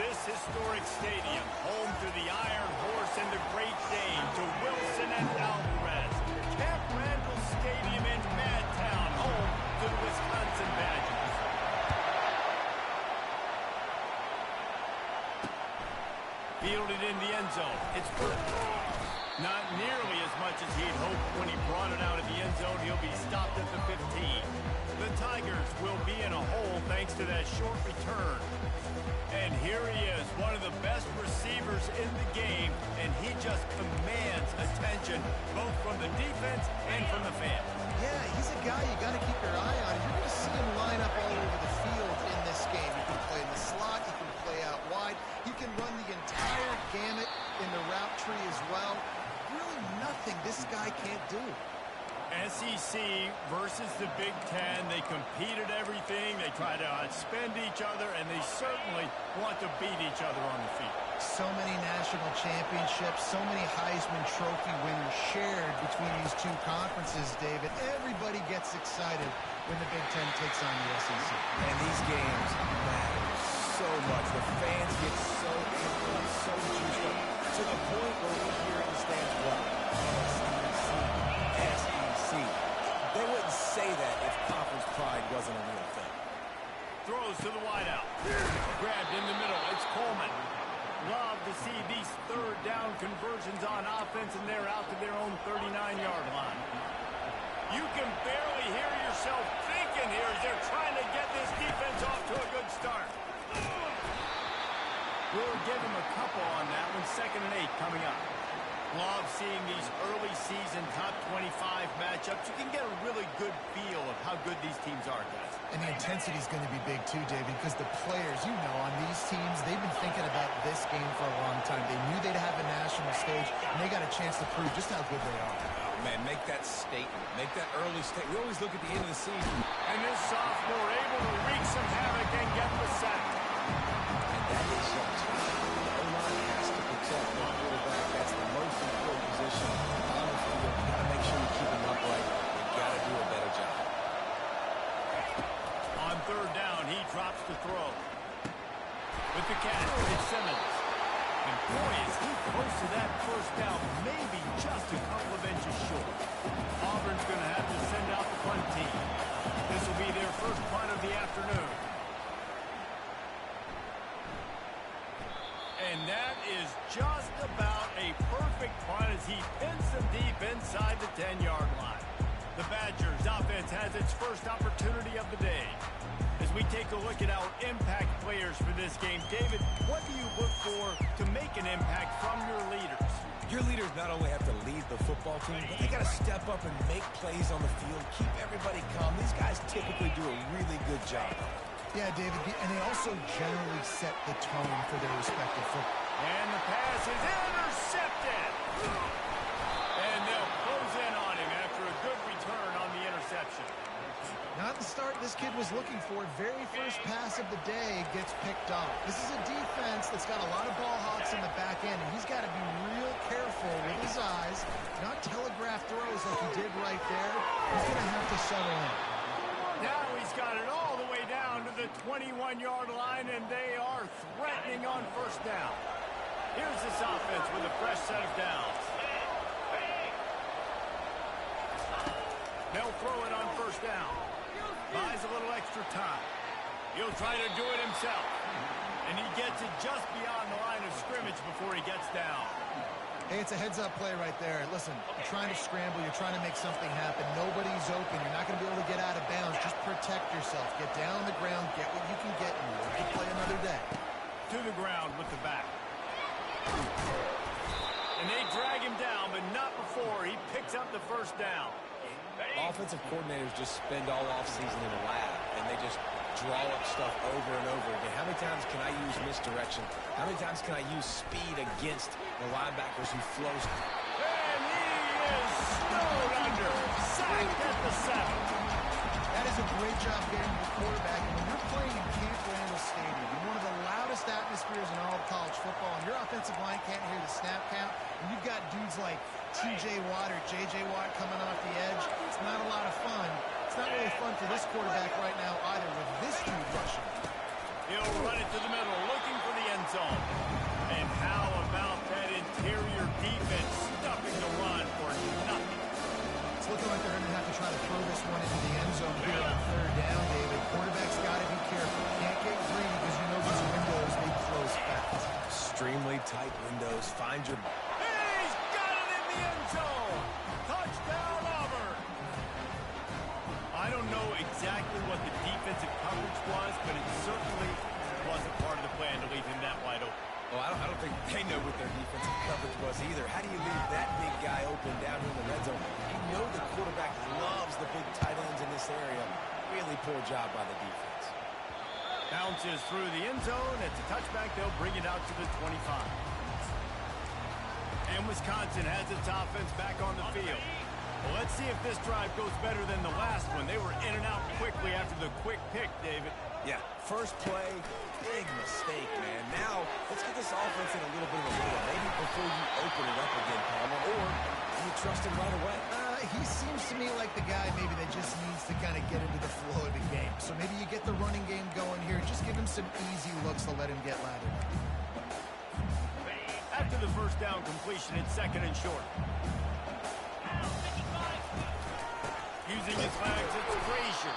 This historic stadium, home to the Iron Horse and the Great Dane, to Wilson and Alvarez. Camp Randall Stadium in Madtown, home to the Wisconsin Badgers. Fielded in the end zone. It's not nearly as much as he'd hoped when he brought it out of the end zone. He'll be stopped at the 15. The Tigers will be in a hole thanks to that short return. And here he is, one of the best receivers in the game, and he just commands attention both from the defense and from the fans. Yeah, he's a guy you got to keep your eye on. You're going to see him line up all over the field in this game. He can play in the slot, he can play out wide, he can run the entire gamut in the route tree as well. Really nothing this guy can't do. SEC versus the Big Ten. They compete at everything. They try to outspend each other, and they certainly want to beat each other on the field. So many national championships, so many Heisman Trophy winners shared between these two conferences, David. Everybody gets excited when the Big Ten takes on the SEC. And these games matter so much. The fans get so amped up, so juiced up, to the point where we hear in the stands, what? SEC. They wouldn't say that if conference pride wasn't a real thing. Throws to the wideout. Grabbed in the middle. It's Coleman. Love to see these third down conversions on offense, and they're out to their own 39-yard line. You can barely hear yourself thinking here as they're trying to get this defense off to a good start. We'll give him a couple on that one. 2nd and 8 coming up. Love seeing these early season top 25 matchups. You can get a really good feel of how good these teams are, guys. And the intensity is going to be big too, David, because the players, you know, on these teams, they've been thinking about this game for a long time. They knew they'd have a national stage, and they got a chance to prove just how good they are. Oh, man, make that statement. Make that early statement. We always look at the end of the season. And this sophomore able to wreak some havoc and get the sack. And that is your job. The O-line has to protect the quarterback. That's the most important position on the field. You got to make sure you keep him upright. You got to do a better job. On 3rd down, he drops to throw. With the catch, it's Simmons. And boy, is he close to that first down, maybe just a couple of inches short. Auburn's going to have to send out the punt team. This will be their first punt of the afternoon. And that is just about a perfect punt as he pins them deep inside the 10-yard line. The Badgers offense has its first opportunity of the day. As we take a look at our impact players for this game, David, what do you look for to make an impact from your leaders? Your leaders not only have to lead the football team, but they got to step up and make plays on the field, keep everybody calm. These guys typically do a really good job. Yeah, David, and they also generally set the tone for their respective football. And the pass is intercepted. And they'll close in on him after a good return on the interception. Not the start this kid was looking for. Very first pass of the day gets picked off. This is a defense that's got a lot of ball hawks in the back end, and he's got to be real careful with his eyes, not telegraph throws like he did right there. He's going to have to settle in. Now he's got it all the way down to the 21-yard line, and they are threatening on 1st down. Here's this offense with a fresh set of downs. They'll throw it on 1st down. Buys a little extra time. He'll try to do it himself. And he gets it just beyond the line of scrimmage before he gets down. Hey, it's a heads-up play right there. Listen, you're trying to scramble. You're trying to make something happen. Nobody's open. You're not going to be able to get out of bounds. Just protect yourself. Get down on the ground. Get what you can get. And you can play another day. To the ground with the back. And they drag him down, but not before he picks up the 1st down. Offensive coordinators just spend all offseason in the lab, and they just draw up stuff over and over again. How many times can I use misdirection? How many times can I use speed against the linebackers who flows? And he is snowed under. Sacked at the 7. That is a great job getting the quarterback. And when you're playing in Camp Randall Stadium, in one of the loudest atmospheres in all of college football, and your offensive line can't hear the snap count, and you've got dudes like T.J. Watt or J.J. Watt coming off the edge, it's not a lot of fun. It's not really fun for this quarterback right now either with this dude rushing. He'll run it to the middle, looking for the end zone. And how about that interior defense stuffing the run for nothing? It's looking like they're going to have to try to throw this one into the end zone here on third down, David. Quarterback's got to be careful. Can't get greedy because you know these windows, they close fast. Extremely tight windows. Find your... He's got it in the end zone. Touchdown, Auburn. I don't know exactly what the defensive coverage was, but it certainly wasn't part of the plan to leave him that wide open. Oh, I don't think they know what their defensive coverage was either. How do you leave that big guy open down here in the red zone? You know the quarterback loves the big tight ends in this area. Really poor job by the defense. Bounces through the end zone. It's a touchback. They'll bring it out to the 25. And Wisconsin has its offense back on the field. Well, let's see if this drive goes better than the last one. They were in and out quickly after the quick pick, David. Yeah, first play, big mistake, man. Now, let's get this offense in a little bit of a rhythm. Maybe before you open it up again, Palmer, or you trust him right away. He seems to me like the guy maybe that just needs to kind of get into the flow of the game. So maybe you get the running game going here. Just give him some easy looks to let him get lathered. After the first down completion, it's second and short. Using his legs, it's Frazier.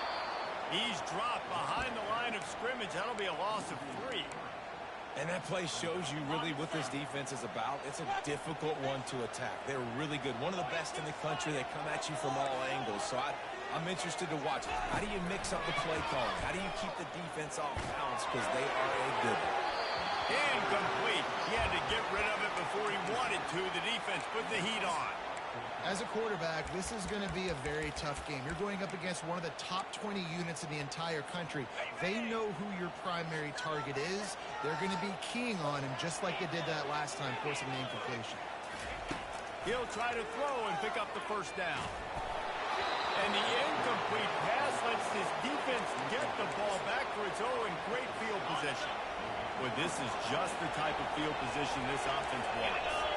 He's dropped behind the line of scrimmage. That'll be a loss of 3. And that play shows you really what this defense is about. It's a difficult one to attack. They're really good. One of the best in the country. They come at you from all angles. So I'm interested to watch. How do you mix up the play calling? How do you keep the defense off balance? Because they are a good one. Incomplete. He had to get rid of it before he wanted to. The defense put the heat on. As a quarterback, this is going to be a very tough game. You're going up against one of the top 20 units in the entire country. They know who your primary target is. They're going to be keying on him just like they did that last time, forcing the incompletion. He'll try to throw and pick up the first down. And the incomplete pass lets his defense get the ball back for its own great field position. Well, this is just the type of field position this offense wants.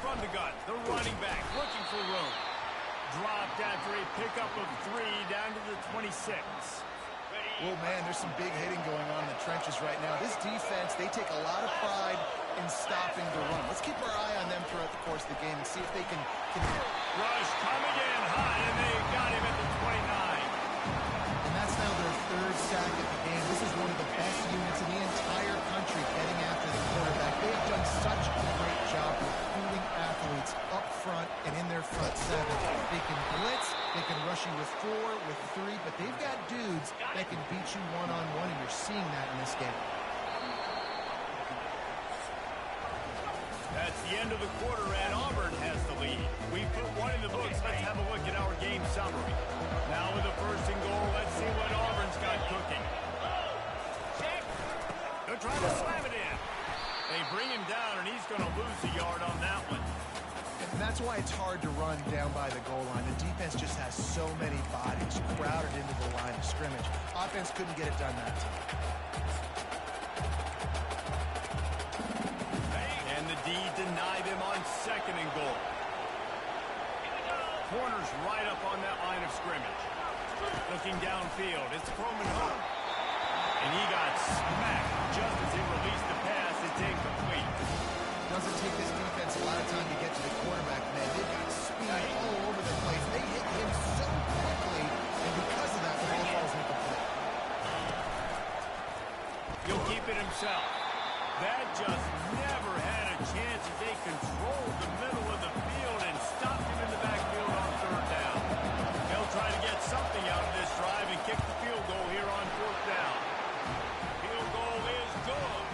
From the gun, the running back looking for room. Dropped after a pickup of 3 down to the 26. Well, man, there's some big hitting going on in the trenches right now. This defense, they take a lot of pride in stopping the run. Let's keep our eye on them throughout the course of the game and see if they can hit. Rush coming in high, and they got him at the 29. And that's now their 3rd sack of the game. This is one of the best units in the entire country getting after the quarterback. They have done such a great job recruiting athletes up front and in their front 7. They can blitz, they can rush you with 4, with 3, but they've got dudes that can beat you one-on-one, and you're seeing that in this game. That's the end of the quarter, and Auburn has the lead. We put one in the books. Let's have a look at our game summary. Now with the first and goal, let's see what Auburn's got cooking. They'll try to slam it in. They bring him down, and he's going to lose a yard on that one. And that's why it's hard to run down by the goal line. The defense just has so many bodies crowded into the line of scrimmage. Offense couldn't get it done that time. And the D denied him on second and goal. Corner's right up on that line of scrimmage. Looking downfield, it's Croman home. And he got smacked just as he released the pass. It's incomplete. Doesn't take this defense a lot of time to get to the quarterback, man. They've got speed all over the place. They hit him so quickly, and because of that, the ball falls incomplete. He'll keep it himself. That just never had a chance as they controlled the middle of the field and stopped him in the backfield on third down. They'll try to get something out of this drive and kick the field goal here on fourth down. Field goal is good.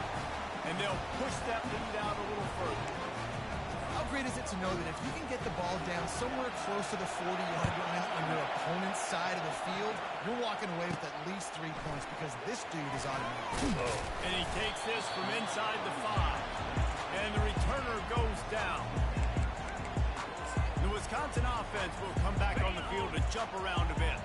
And they'll push that lead out a little further. How great is it to know that if you can get the ball down somewhere close to the 40-yard line on your opponent's side of the field, you're walking away with at least 3 points because this dude is automatic. And he takes this from inside the 5. And the returner goes down. The Wisconsin offense will come back on the field to jump around a bit.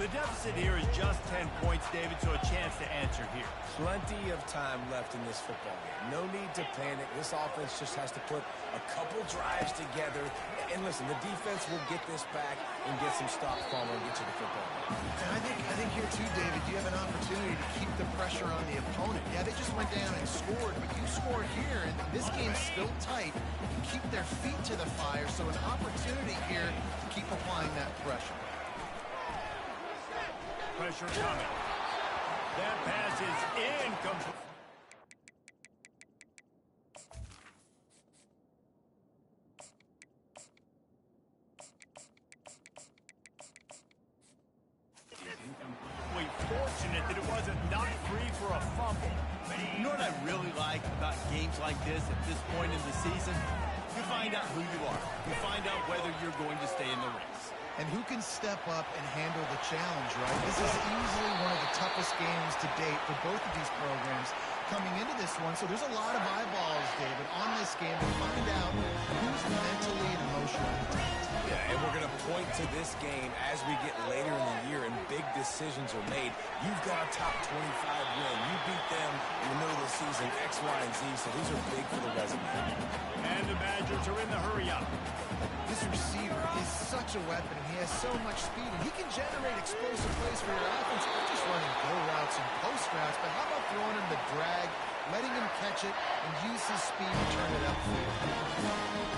The deficit here is just 10 points, David, so a chance to answer here. Plenty of time left in this football game. No need to panic. This offense just has to put a couple drives together. And listen, the defense will get this back and get some stops calling and get you the football game. And I think here too, David, you have an opportunity to keep the pressure on the opponent. Yeah, they just went down and scored, but you scored here, and this game's still tight. You keep their feet to the fire, so an opportunity here to keep applying that pressure. Pressure coming. That pass is incomplete. Fortunate that it wasn't knocked free for a fumble. You know what I really like about games like this at this point in the season? You find out who you are. You find out whether you're going to stay in the race. And who can step up and handle the challenge, right? This is easily one of the toughest games to date for both of these programs coming into this one. So there's a lot of eyeballs, David, on this game to find out who's mentally and emotionally tight. Yeah, and we're going to point to this game as we get later in the year and big decisions are made. You've got a top 25 win. You beat them in the middle of the season, X, Y, and Z, so these are big for the resume. And the Badgers are in the hurry-up. This receiver is such a weapon, and he has so much speed, and he can generate explosive plays for your offense, not just running go routes and post routes, but how about throwing him the drag, letting him catch it, and use his speed to turn it upfield?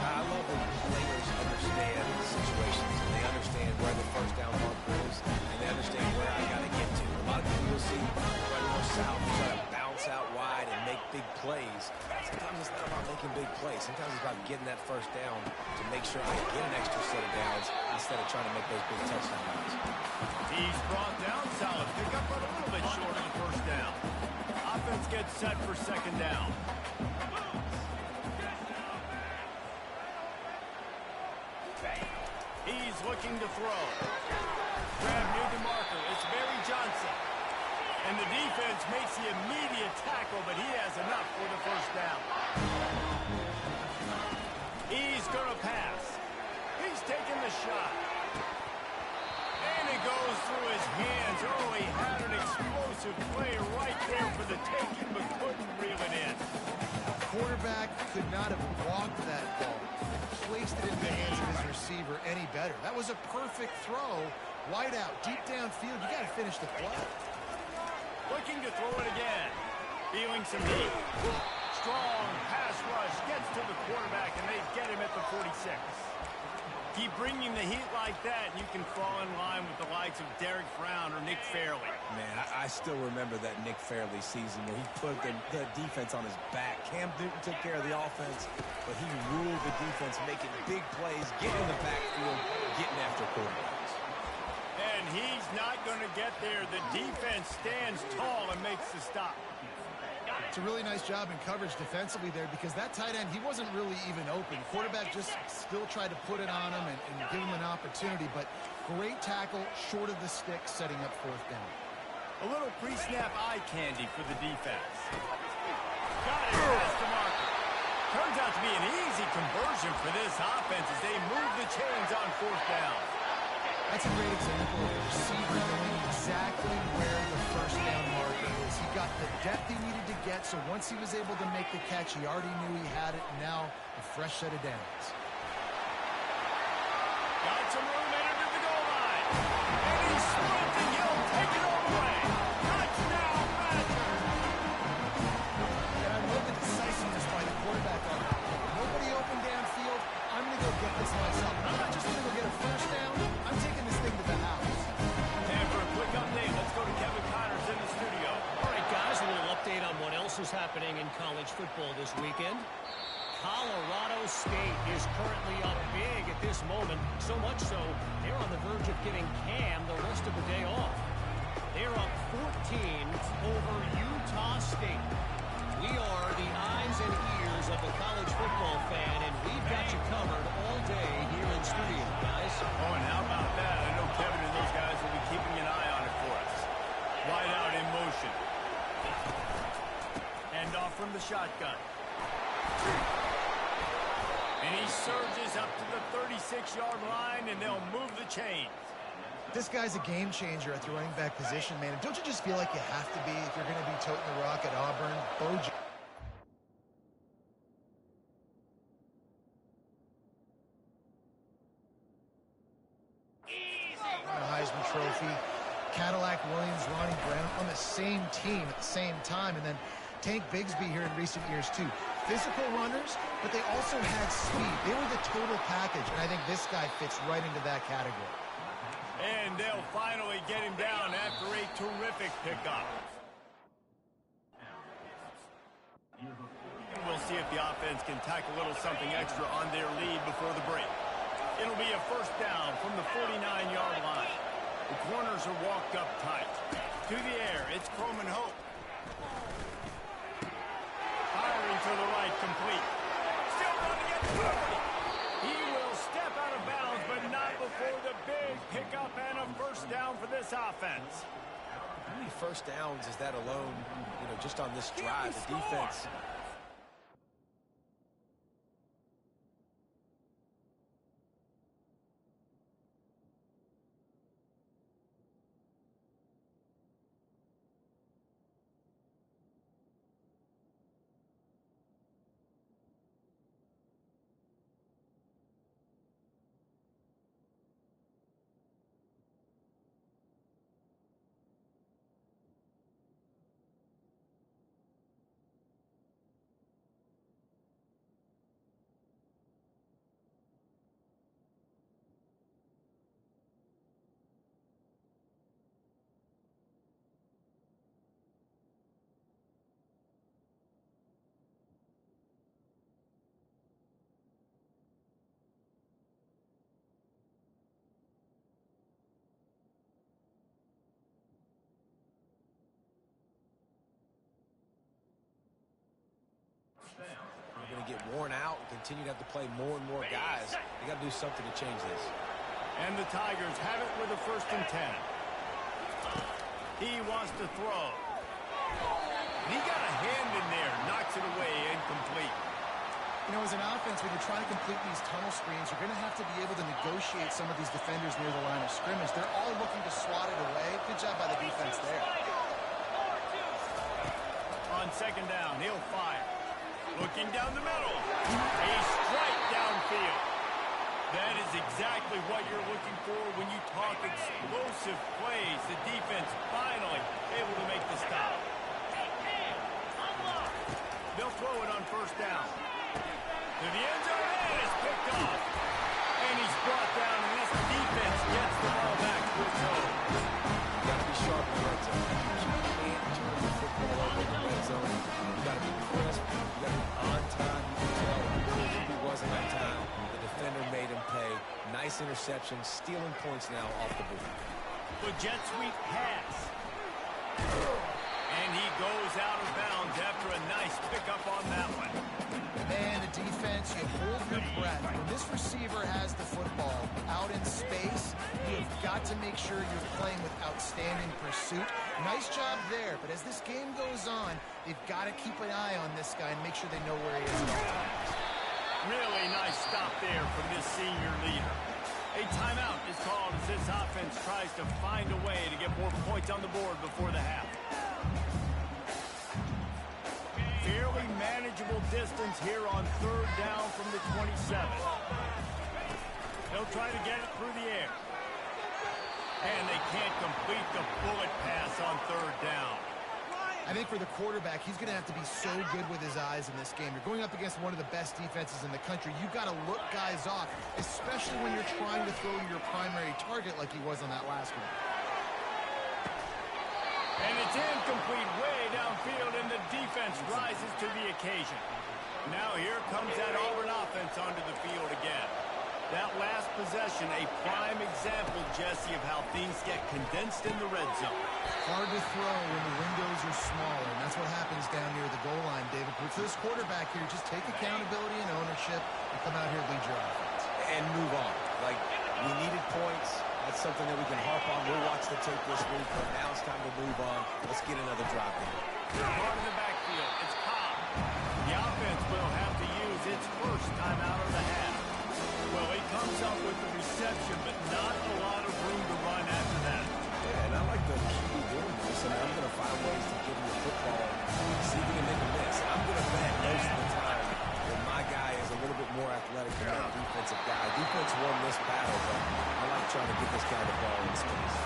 I love when players understand situations, and they understand where the first down marker is, and they understand where I got to get to. A lot of people will see right north south, try to bounce out wide and make big plays. Sometimes it's not about making big plays. Sometimes it's about getting that first down to make sure I get an extra set of downs instead of trying to make those big touchdown runs. He's brought down, solid pickup, but a little bit short of the first down. Offense gets set for second down. He's looking to throw. Grab near the marker. It's Barry Johnson. And the defense makes the immediate tackle, but he has enough for the first down. He's going to pass. He's taking the shot. And it goes through his hands. Oh, he had an explosive play right there for the taking, but couldn't reel it in. Quarterback could not have blocked that ball, placed it into the hands of his receiver any better. That was a perfect throw. Wide out, deep downfield. You got to finish the play. Looking to throw it again. Feeling some heat. Strong pass rush gets to the quarterback, and they get him at the 46. Keep bringing the heat like that, and you can fall in line with the likes of Derek Brown or Nick Fairley. Man, I still remember that Nick Fairley season where he put the defense on his back. Cam Newton took care of the offense, but he ruled the defense, making big plays, getting in the backfield, getting after quarterbacks. And he's not going to get there. The defense stands tall and makes the stop. It's a really nice job in coverage defensively there because that tight end, he wasn't really even open. Quarterback just still tried to put it on him and give him an opportunity, but great tackle short of the stick, setting up fourth down. A little pre-snap eye candy for the defense. Got it past the marker. Turns out to be an easy conversion for this offense as they move the chains on fourth down. That's a great example of a receiver knowing exactly where the first down marker is. He got the depth he needed to get, so once he was able to make the catch, he already knew he had it, and now a fresh set of downs. Got some room entered the goal line. And he's sprinting. He'll take it all the way. Touchdown, Badgers. And I love the decisiveness by the quarterback on that. Nobody open downfield. I'm going to go get this myself. I'm not just going to go get a first down. I'm taking this thing to the house. And for a quick update, let's go to Kevin Connors in the studio. All right, guys, a little update on what else is happening in college football this weekend. Colorado State is currently up big at this moment, so much so they're on the verge of giving Cam the rest of the day off. They're up 14 over Utah State. We are the eyes and ears of the college football fan, and we've got you covered all day here in studio, guys. Oh, and how about that? I know Kevin and those guys will be keeping an eye on it for us. Wide out in motion. Hand off from the shotgun. And he surges up to the 36-yard line, and they'll move the chains. This guy's a game changer at the running back position, man. And don't you just feel like you have to be if you're going to be toting the rock at Auburn? Heisman Trophy. Cadillac Williams, Ronnie Brown on the same team at the same time. And then Tank Bigsby here in recent years, too. Physical runners, but they also had speed. They were the total package, and I think this guy fits right into that category. And they'll finally get him down after a terrific pickup. We'll see if the offense can tack a little something extra on their lead before the break. It'll be a first down from the 49-yard line. The corners are walked up tight. To the air, it's Croman Hope. Firing to the right, complete. Still running it quickly. He will step out of bounds, but not before the big pickup and a first down for this offense. How many first downs is that alone, just on this drive? The defense... They're going to get worn out and continue to have to play more and more guys. They got to do something to change this. And the Tigers have it with a 1st and 10. He wants to throw. He got a hand in there, knocks it away, incomplete. As an offense, when you're trying to complete these tunnel screens, you're going to have to be able to negotiate some of these defenders near the line of scrimmage. They're all looking to swat it away. Good job by the defense there. On 2nd down, he'll fire. Looking down the middle. A strike downfield. That is exactly what you're looking for when you talk explosive plays. The defense finally able to make the stop. They'll throw it on 1st down. To the end zone, and it's picked off. And he's brought down, and this defense gets the ball back to its own. You got to be sharp in the red zone. You can't turn the football over in the red zone. You got to be crisp. You got to be on time. You can tell he wasn't on time. The defender made him pay. Nice interception, stealing points now off the boot. The jet sweep pass. And he goes out of bounds after a nice pickup on that one. And the defense, you hold your breath. When this receiver has the football out in space, you've got to make sure you're playing with outstanding pursuit. Nice job there, but as this game goes on, they've got to keep an eye on this guy and make sure they know where he is at all times. Really nice stop there from this senior leader. A timeout is called as this offense tries to find a way to get more points on the board before the half. Fairly manageable distance here on 3rd down from the 27. They'll try to get it through the air. And they can't complete the bullet pass on 3rd down. I think for the quarterback, he's going to have to be so good with his eyes in this game. You're going up against one of the best defenses in the country. You've got to look guys off, especially when you're trying to throw to your primary target like he was on that last one. And it's incomplete way downfield, and the defense rises to the occasion. Now here comes that Auburn offense onto the field again. That last possession, a prime example, Jesse, of how things get condensed in the red zone. Hard to throw when the windows are smaller, and that's what happens down near the goal line, David. But for this quarterback here, just take accountability and ownership and come out here and lead your offense. And move on. Like, we needed points. That's something that we can harp on. We'll watch the tape this week, but now it's time to move on. Let's get another drive in. Part in the backfield, it's Cobb. The offense will have to use its first time out of the half. Well, he comes up with the reception, but not a lot of room to run after offense won this battle, but I like trying to get this guy the ball in space.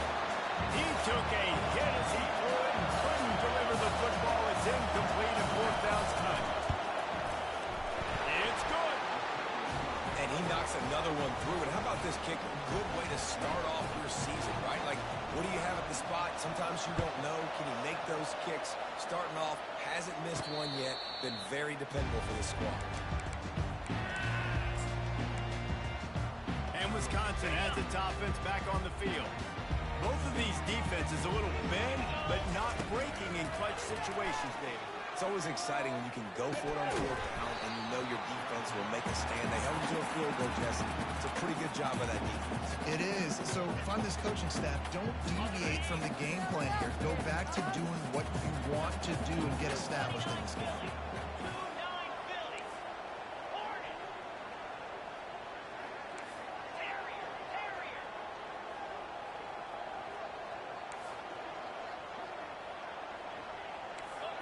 He took a hit as he threw it and couldn't deliver the football. It's incomplete and fourth down's cut. It's good. And he knocks another one through. And how about this kicker? Good way to start off your season, right? Like, what do you have at the spot? Sometimes you don't know. Can he make those kicks? Starting off, hasn't missed one yet. Been very dependable for this squad. And Wisconsin has its offense back on the field. Both of these defenses a little bent, but not breaking in clutch situations, David. It's always exciting when you can go for it on fourth down and you know your defense will make a stand. They held you to a field goal, Jesse. It's a pretty good job of that defense. It is. So if I'm this coaching staff, don't deviate from the game plan here. Go back to doing what you want to do and get established in this game.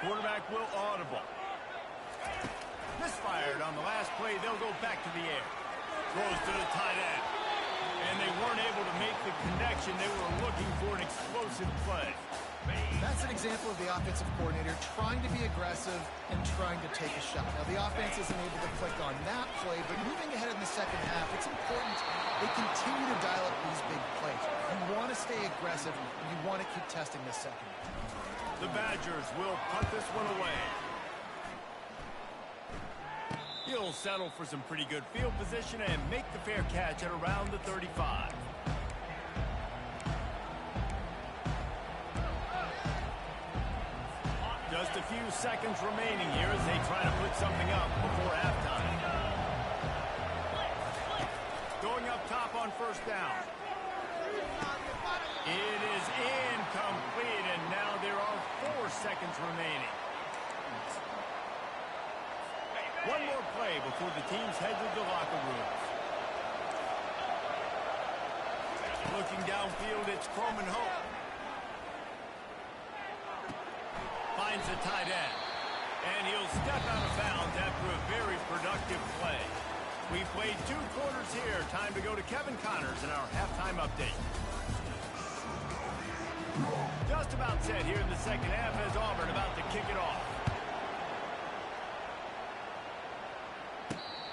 Quarterback will audible. Misfired on the last play. They'll go back to the air. Throws to the tight end. And they weren't able to make the connection. They were looking for an explosive play. That's an example of the offensive coordinator trying to be aggressive and trying to take a shot. Now, the offense isn't able to click on that play, but moving ahead in the second half, it's important they continue to dial up these big plays. You want to stay aggressive, and you want to keep testing this second half. The Badgers will punt this one away. He'll settle for some pretty good field position and make the fair catch at around the 35. Just a few seconds remaining here as they try to put something up before halftime. Going up top on first down. It is incomplete, and now there are 4 seconds remaining. One more play before the teams head to the locker rooms. Looking downfield, it's Coleman Hope. Finds the tight end, and he'll step out of bounds after a very productive play. We played 2 quarters here. Time to go to Kevin Connors in our halftime update. Just about set here in the second half as Auburn about to kick it off.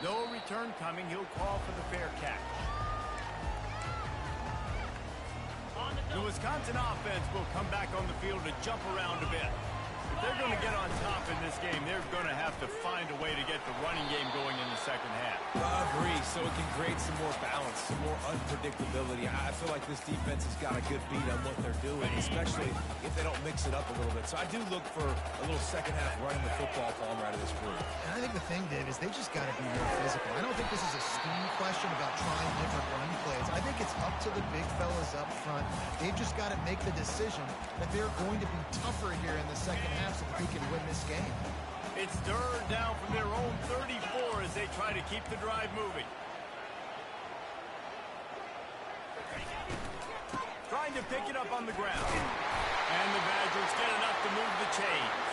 No return coming. He'll call for the fair catch. The Wisconsin offense will come back on the field to jump around a bit. If they're going to get on top in this game, they're going to have to find a way to get the running game going in the second half. I agree, so it can create some more balance, some more unpredictability. I feel like this defense has got a good beat on what they're doing, especially if they don't mix it up a little bit. So I do look for a little second half running the football palmer out of this group. And I think the thing, Dave, is they just got to be more physical. I don't think this is a scheme question about trying different run plays. I think it's up to the big fellas up front. They've just got to make the decision that they're going to be tougher here in the second half so that they can win this game. It's third down from their own 34 as they try to keep the drive moving. Trying to pick it up on the ground. And the Badgers get enough to move the chains.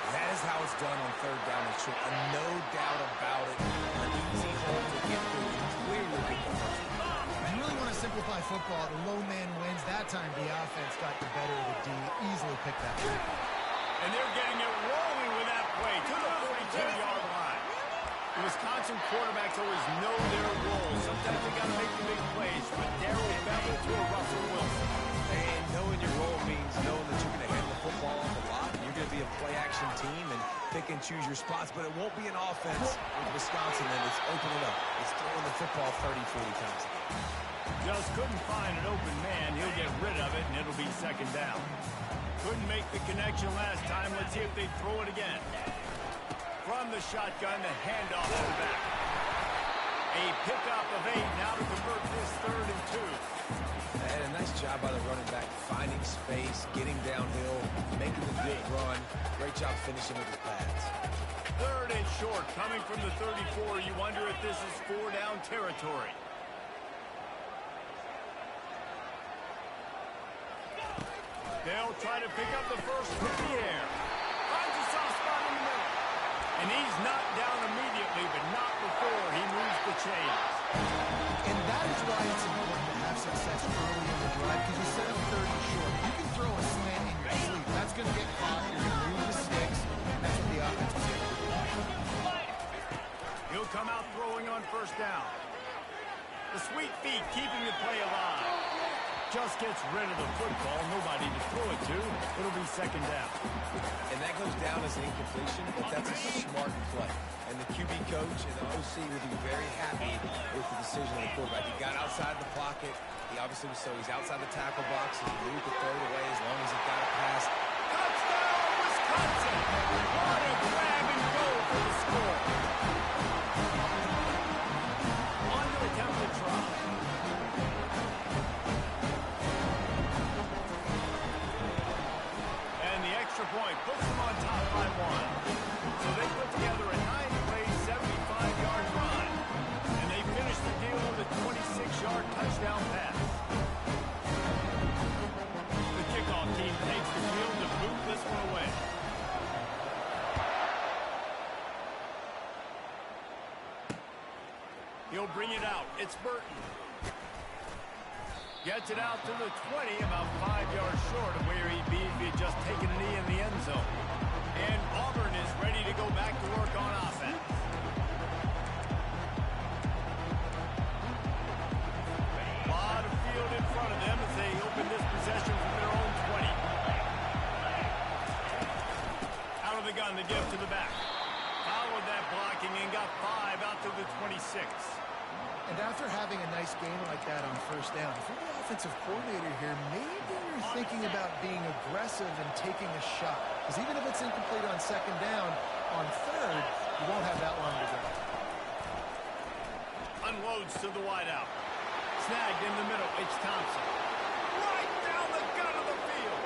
That is how it's done on third down and short. No doubt about it. An easy hole to get through. Clearly get the first one. You really want to simplify football. The low man wins. That time the offense got the better of the D. Easily picked that up. And they're getting it rolling with that play to the 42-yard line. The Wisconsin quarterbacks always know their role. Sometimes they got to make the big plays. From a Darrell Bevel to a Russell Wilson. And knowing your role means knowing that you're going to hand the football off a lot. You're going to be a play-action team and pick and choose your spots. But it won't be an offense with Wisconsin that is opening up. It's throwing the football 30, 40 times a game. Just couldn't find an open man. He'll get rid of it, and it'll be second down. Couldn't make the connection last time. Let's see if they throw it again. From the shotgun, the handoff to the back. A pickup of 8 now to convert this 3rd and 2. And a nice job by the running back, finding space, getting downhill, making the good run. Great job finishing with his pads. 3rd and short, coming from the 34. You wonder if this is 4-down territory. They'll try to pick up the first in the air. Finds a soft spot in the middle. And he's knocked down immediately, but not before he moves the chains. right? Because you set up 30 short. You can throw a slant in your sleep. That's going to get caught. You're going to move the sticks. That's what the offense is going to do. He'll come out throwing on first down. The sweet feet keeping the play alive. Just gets rid of the football. Nobody to throw it to. It'll be second down. And that goes down as an incompletion, but that's a smart play. And the QB coach and the OC will be very happy with the decision of the quarterback. He got outside the pocket. He obviously was he's outside the tackle box. He knew he could throw it away as long as he got it past. Touchdown, Wisconsin! What a grab and go for the score. On to attempt the try. And the extra point puts them on top by 1. So they put together a 9-play, 75-yard run. And they finish the deal with a 26-yard touchdown pass. The kickoff team takes the field to boot this one away. He'll bring it out. It's Burton. Gets it out to the 20, about 5 yards short of where he'd be if he had just taken a knee in the end zone. And Auburn is ready to go back to work on offense. A lot of field in front of them as they open this possession from their own 20. Out of the gun, the give to the back. Followed that blocking and got 5 out to the 26. And after having a nice game like that on first down, if you're the offensive coordinator here, maybe you're thinking about being aggressive and taking a shot. Because even if it's incomplete on second down, on third, you won't have that long to go. Unloads to the wideout. Snagged in the middle. It's Thompson. Right down the gut of the field.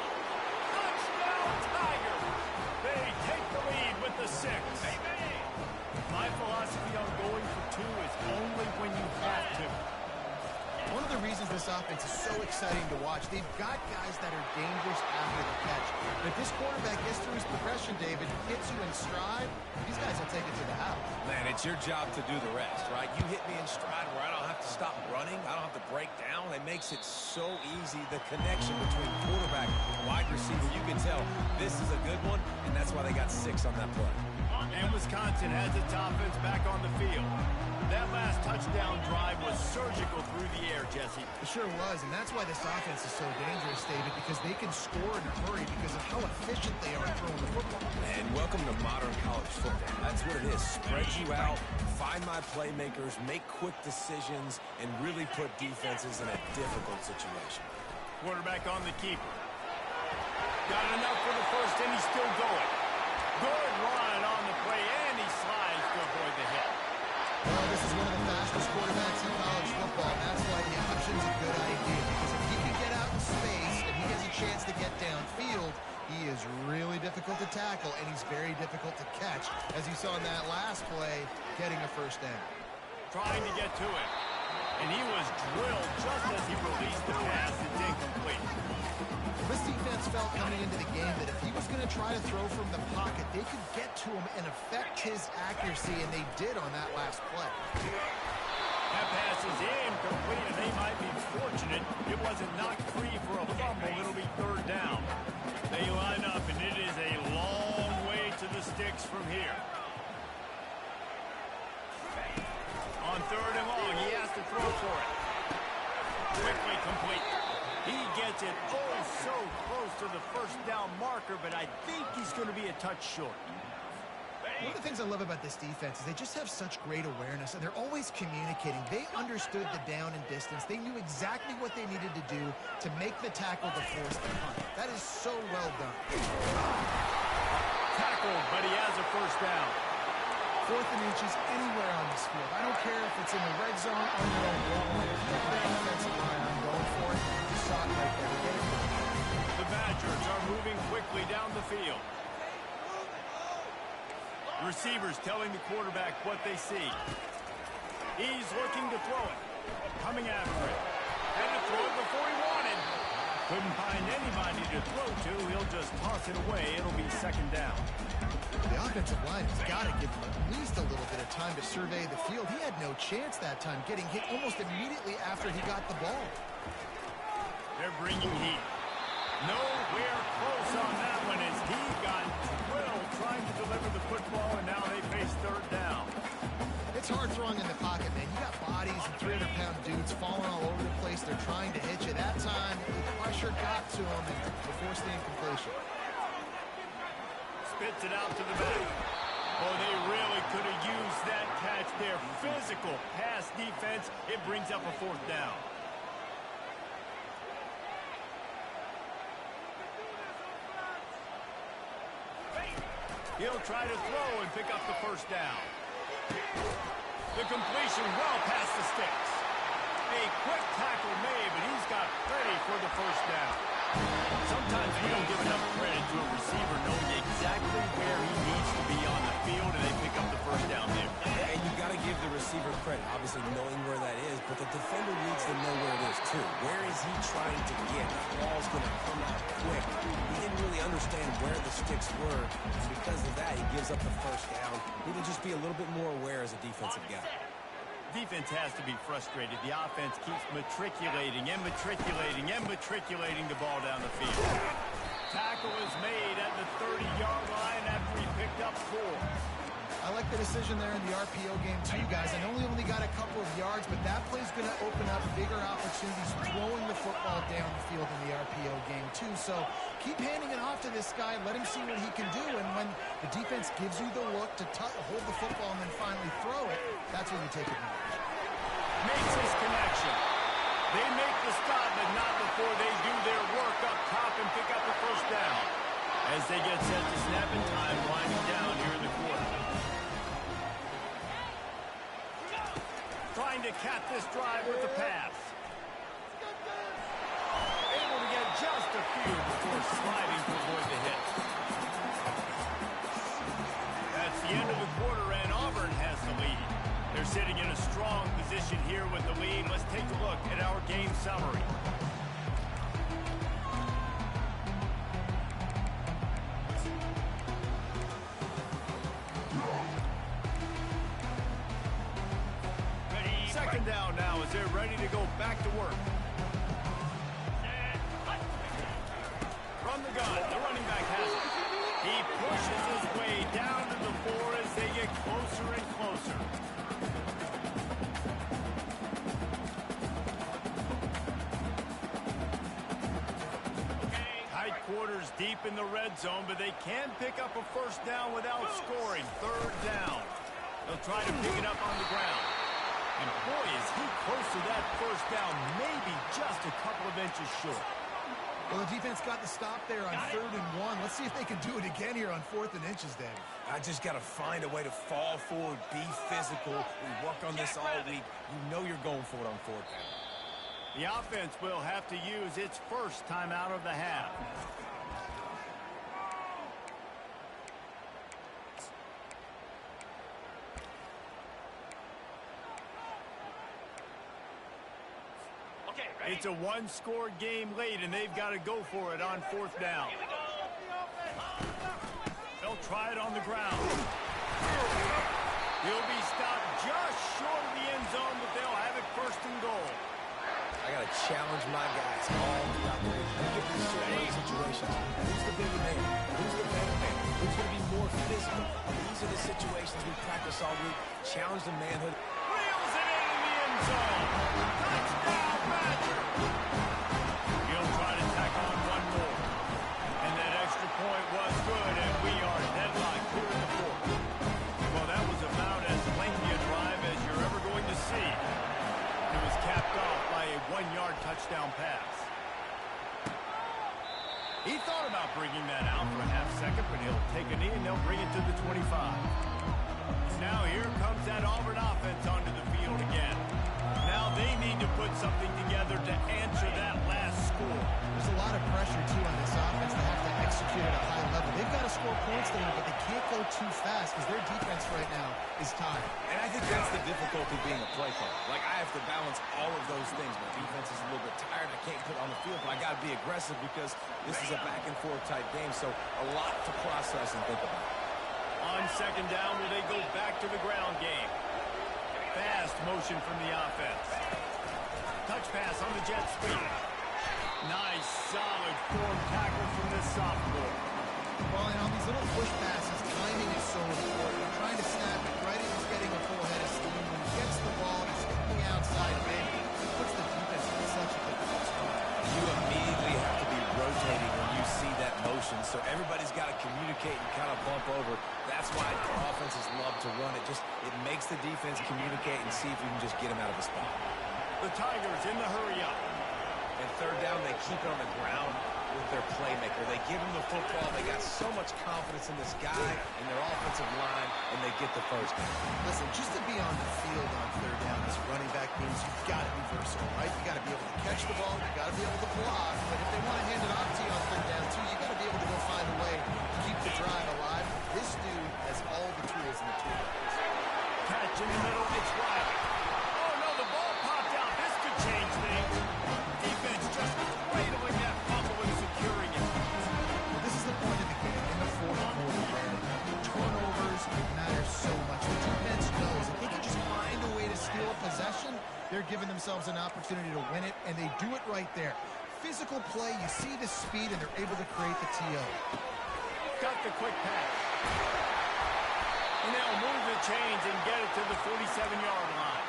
Touchdown, Tigers. They take the lead with the 6. My philosophy on going for 2 is only when you have to. One of the reasons this offense is so exciting to watch, they've got guys that are dangerous after the catch. But if this quarterback gets through his progression, David, hits you in stride, these guys will take it to the house. Man, it's your job to do the rest, right? You hit me in stride where I don't have to stop running. I don't have to break down. It makes it so easy. The connection between quarterback and wide receiver, you can tell this is a good one, and that's why they got 6 on that play. And Wisconsin has its offense back on the field. That last touchdown drive was surgical through the air, Jesse. It sure was, and that's why this offense is so dangerous, David, because they can score in a hurry because of how efficient they are throwing the football. And welcome to modern college football. That's what it is. Spread you out, find my playmakers, make quick decisions, and really put defenses in a difficult situation. Quarterback on the keeper. Got enough for the first, and he's still going. Good run on the play, and he slides to avoid the hit. Well, this is one of the fastest quarterbacks in college football, and that's why the option's a good idea, because if he can get out in space and he has a chance to get downfield, he is really difficult to tackle, and he's very difficult to catch, as you saw in that last play, getting a first down. Trying to get to it, and he was drilled just as he released the pass. It's incomplete. This defense felt coming into the game that if he was going to try to throw from the pocket, they could get to him and affect his accuracy, and they did on that last play. That pass is incomplete, and they might be fortunate it wasn't knocked free for a fumble. It'll be third down. They line up, and it is a long way to the sticks from here. On third and long, he has to throw for it. Quickly complete. He gets it so close to the first down marker, but I think he's going to be a touch short. One of the things I love about this defense is they just have such great awareness, and they're always communicating. They understood the down and distance. They knew exactly what they needed to do to make the tackle to force the punt. That is so well done. Tackled, but he has a first down. 4th and inches anywhere on this field. I don't care if it's in the red zone or your own goal. If you have the offensive line, I'm going for it. You saw it right there. Get it done. The Badgers are moving quickly down the field. Receivers telling the quarterback what they see. He's looking to throw it. Coming after it. Had to throw it before he wanted. Couldn't find anybody to throw to. He'll just toss it away. It'll be second down. The offensive line has got to give him at least a little bit of time to survey the field. He had no chance that time, getting hit almost immediately after he got the ball. They're bringing heat. Nowhere close on that one as he got drilled trying to deliver the football, and now they face third down. It's hard throwing in the pocket, man. You got bodies and 300-pound dudes falling all over the place. They're trying to hit you. That time, the pressure got to them and they forced the incompletion. Spits it out to the back. Oh, they really could have used that catch there. Physical pass defense. It brings up a fourth down. He'll try to throw and pick up the first down. The completion well past the sticks. A quick tackle made, but he's got plenty for the first down. Sometimes we don't give enough credit to a receiver knowing exactly where he needs to be on the field, and they pick up the first down there. And you got to give the receiver credit, obviously knowing where that is, but the defender needs to know where it is too. Where is he trying to get? The ball's going to come out quick. He didn't really understand where the sticks were, and because of that, he gives up the first down. Need to just be a little bit more aware as a defensive guy. Defense has to be frustrated. The offense keeps matriculating and matriculating and matriculating the ball down the field. Tackle is made at the 30-yard line after he picked up 4. I like the decision there in the RPO game too, guys. I know he only got a couple of yards, but that play's going to open up bigger opportunities throwing the football down the field in the RPO game too. So keep handing it off to this guy. Let him see what he can do. And when the defense gives you the look to hold the football and then finally throw it, that's when you take advantage. Makes his connection. They make the stop, but not before they do their work up top and pick up the first down. As they get set to snap in time, winding down here in the quarter. Trying to cap this drive with the pass. Able to get just a few before sliding to avoid the hit. That's the end of the quarter, and Auburn has the lead. They're sitting in a strong position here with the lead. Let's take a look at our game summary. Second down now as they're ready to go back to work. From the gun, the running back has it. He pushes his way down to the 4 as they get closer and closer. Tight quarters deep in the red zone, but they can pick up a first down without scoring. Third down. They'll try to pick it up on the ground. And boy, is he close to that first down, maybe just a couple of inches short. Well, the defense got the stop there on 3rd and 1. Let's see if they can do it again here on 4th and inches, Dave. I just got to find a way to fall forward, be physical. We work on this all week. You know you're going for it on 4th down. The offense will have to use its first timeout of the half. It's a one-score game late, and they've got to go for it on 4th down. They'll try it on the ground. He'll be stopped just short of the end zone, but they'll have it 1st and goal. I got to challenge my guys all throughout the week. I get these certain situations. Who's the bigger man? Who's the better man? Who's going to be more physical? These are the situations we practice all week. Challenge the manhood. Reels it in the end zone. Touchdown, Badger. He'll try to tack on one more. And that extra point was good, and we are deadlocked here in the 4th. Well, that was about as lengthy a drive as you're ever going to see. It was capped off by a 1-yard touchdown pass. He thought about bringing that out for a half second, but he'll take a knee and they'll bring it to the 25. Now here comes that Auburn offense onto the field again. Now they need to put something together to answer that last score. There's a lot of pressure, too, on this offense. They have to execute at a high level. They've got to score points there, but they can't go too fast because their defense right now is tired. And I think that's the difficulty being a play caller. Like, I have to balance all of those things. My defense is a little bit tired. I can't put it on the field, but I got to be aggressive because this is a back-and-forth type game, so a lot to process and think about. On 2nd down, will they go back to the ground game? Fast motion from the offense. Touch pass on the jet sweep. Nice, solid form tackle from this sophomore. Well, and on these little push passes, timing is so important. Trying to snap it right as he's getting a full head of steam. When he gets the ball, he's hitting the outside big. It puts the defense in such a difficult spot. You immediately have to be rotating when you see that motion, so everybody's got to communicate and kind of bump over. That's why offenses love to run it. It makes the defense communicate and see if you can just get him out of a spot. The Tigers in the hurry up. And third down, they keep it on the ground with their playmaker. They give him the football. They got so much confidence in this guy and their offensive line, and they get the first down. Listen, just to be on the field on third down as a running back means you've got to be versatile, right? You got to be able to catch the ball. You got to be able to block. But if they want to hand it off to you on third down, too, you got to be able to go find a way to keep the drive alive. This dude has all the tools in the toolbox. Catch in the middle. It's Riley. Oh, no, the ball popped out. This could change things. Defense just cradling that fumble and securing it. Well, this is the point of the game in the fourth quarter where turnovers matter so much. The defense knows if they can just find a way to steal a possession, they're giving themselves an opportunity to win it, and they do it right there. Physical play, you see the speed, and they're able to create the TO. Got the quick pass. And they'll move the chains and get it to the 47-yard line.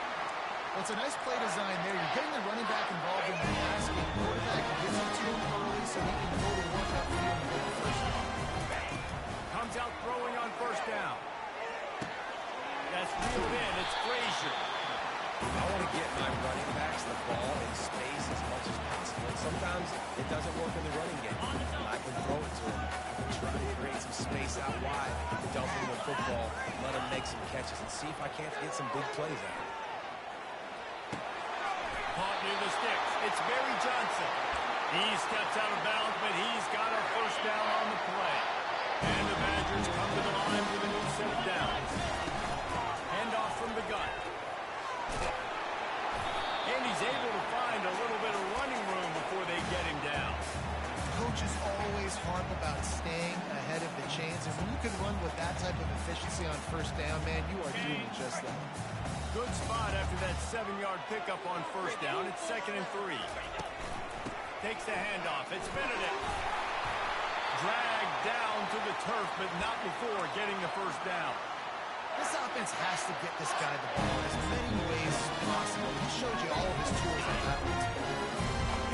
Well, it's a nice play design there. You're getting the running back involved in the pass game. The quarterback gets it to him early so he can go to work up field and get the first down. Comes out throwing on first down. That's reeled in. It's Frazier. I want to get my running backs the ball in space as much as possible. And sometimes it doesn't work in the running game. I can throw it to him. I can try to create some space out wide, dump him the football, let him make some catches, and see if I can't get some big plays out of it. Caught near the sticks. It's Barry Johnson. He steps out of bounds, but he's got a first down on the play. And the Badgers come to the line with a new set of downs. Handoff from the gun. And he's able to find a little bit of running room before they get him down. Coaches always harp about staying ahead of the chains, and when you can run with that type of efficiency on first down, man, you are doing just that. Good spot after that 7-yard pickup on first down. It's 2nd and 3. Takes the handoff. It's Benedict. Dragged down to the turf, but not before getting the first down. This offense has to get this guy the ball in as many ways as possible. He showed you all of his tools on that one.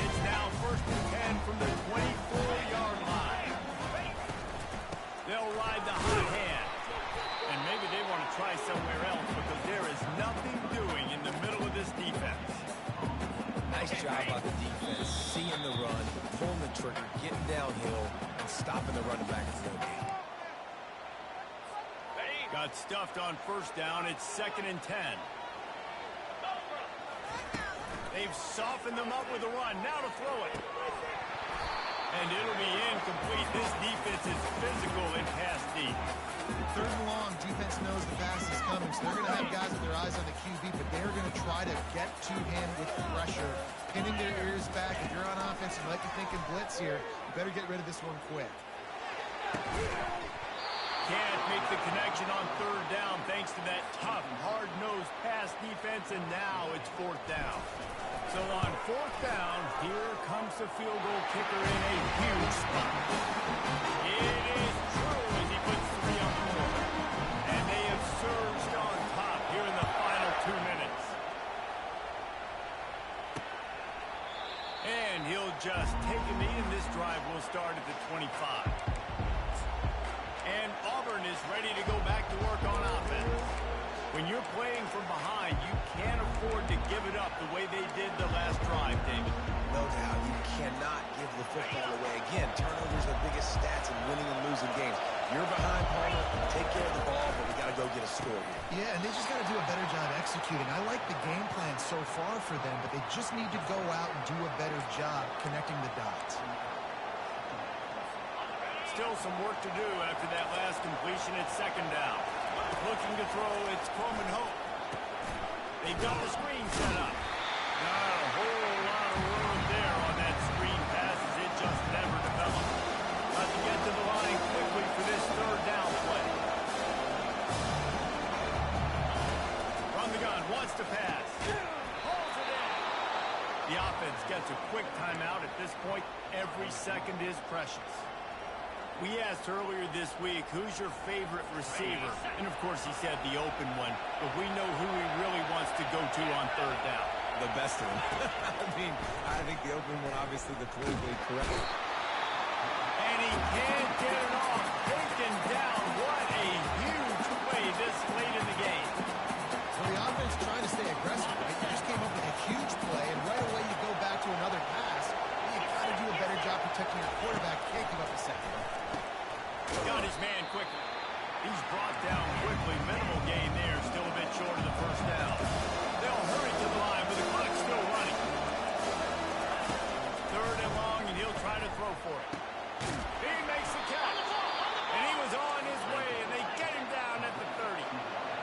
It's now 1st and 10 from the 24-yard line. They'll ride the hot hand. And maybe they want to try somewhere else because there is nothing doing in the middle of this defense. Nice job by the defense, seeing the run, pulling the trigger, getting downhill, and stopping the running back in the game. Got stuffed on first down. It's 2nd and 10. They've softened them up with a run. Now to throw it. And it'll be incomplete. This defense is physical and pass deep. 3rd and long, defense knows the pass is coming, so they're going to have guys with their eyes on the QB, but they're going to try to get to him with pressure, pinning their ears back. If you're on offense, you might be thinking blitz here. You better get rid of this one quick. Can't make the connection on 3rd down thanks to that tough, hard-nosed pass defense, and now it's 4th down. So on 4th down, here comes the field goal kicker in a huge spot. It is true as he puts 3 on the board. And they have surged on top here in the final 2 minutes. And he'll just take a knee, and this drive will start at the 25. And Auburn is ready to go back to work on offense. When you're playing from behind, you can't afford to give it up the way they did the last drive, David. No doubt, you cannot give the football away. Again, turnovers are the biggest stats in winning and losing games. You're behind, Palmer, take care of the ball, but we got to go get a score here. Yeah, and they just got to do a better job executing. I like the game plan so far for them, but they just need to go out and do a better job connecting the dots. Still some work to do after that last completion at 2nd down. Looking to throw, it's Coleman Hope. They've got the screen set up. Not a whole lot of room there on that screen pass as it just never developed. Got to get to the line quickly for this 3rd down play. From the gun, wants to pass. Holds it in. The offense gets a quick timeout. At this point, every second is precious. We asked earlier this week, who's your favorite receiver? And, of course, he said the open one. But we know who he really wants to go to on third down. The best of them. I think the open one, obviously, the politically correct. And he can't get it off. Taken down. What a huge play this late in the game. Well, the offense trying to stay aggressive, right? You just came up with a huge play, and right away you go back to another pass. You got to do a better job protecting your quarterback. Can't give up a second. Got his man quickly. He's brought down quickly. Minimal gain there. Still a bit short of the first down. They'll hurry to the line with the clock still running. Third and long, and he'll try to throw for it. He makes the catch. And he was on his way, and they get him down at the 30.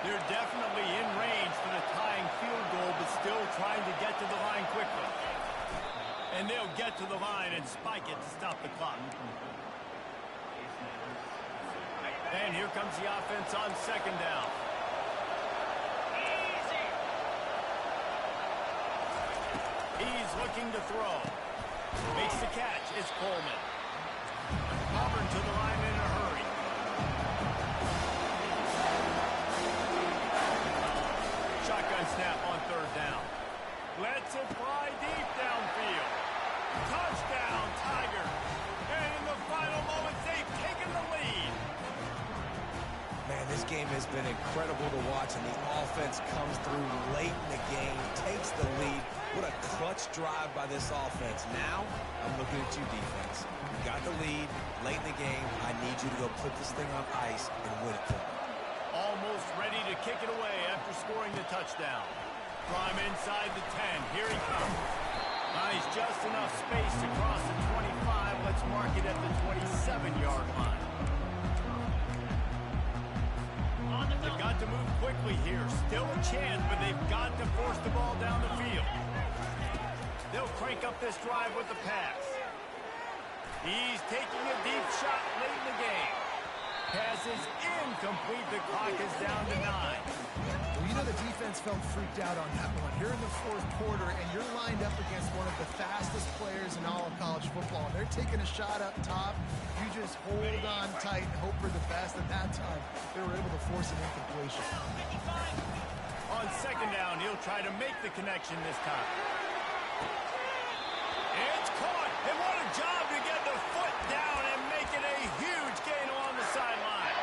They're definitely in range for the tying field goal, but still trying to get to the line quickly. And they'll get to the line and spike it to stop the clock. And here comes the offense on second down. He's looking to throw. Makes the catch. It's Coleman. Auburn to the line in a hurry. Shotgun snap on third down. Lets it fly deep downfield. Touchdown, Tiger. And in the final moments, they've taken the lead. Man, this game has been incredible to watch, and the offense comes through late in the game, takes the lead. What a clutch drive by this offense. Now, I'm looking at you, defense. You got the lead late in the game. I need you to go put this thing on ice and win it for me. Almost ready to kick it away after scoring the touchdown. Prime inside the 10. Here he comes. Nice, just enough space to cross the 25. Let's mark it at the 27-yard line. They've got to move quickly here. Still a chance, but they've got to force the ball down the field. They'll crank up this drive with the pass. He's taking a deep shot late in the game. Pass is incomplete. The clock is down to 9. Well, you know the defense felt freaked out on that one. You're in the fourth quarter, and you're lined up against one of the fastest players in all of college football. They're taking a shot up top. You just hold on tight and hope for the best. At that time, they were able to force an incompletion. On second down, he'll try to make the connection this time. It's caught. And what a job to get the foot down and make it a huge gain along the sideline.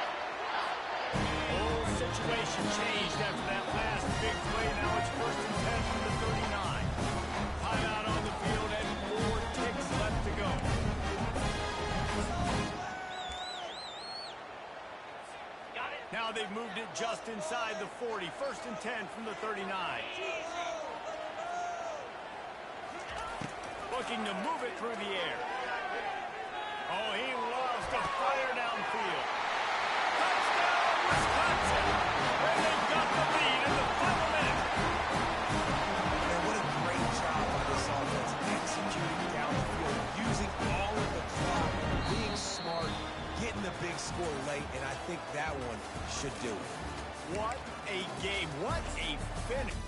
Whole situation changed after that last big play. Now it's first and 10 from the 39. Timeout on the field and 4 ticks left to go. Now they've moved it just inside the 40. First and 10 from the 39. Looking to move it through the air. Oh, he loves to fire downfield. Touchdown, Wisconsin! And they've got the lead in the final minute. Man, what a great job by this offense executing down the field, using all of the clock, being smart, getting the big score late, and I think that one should do it. What a game. What a finish.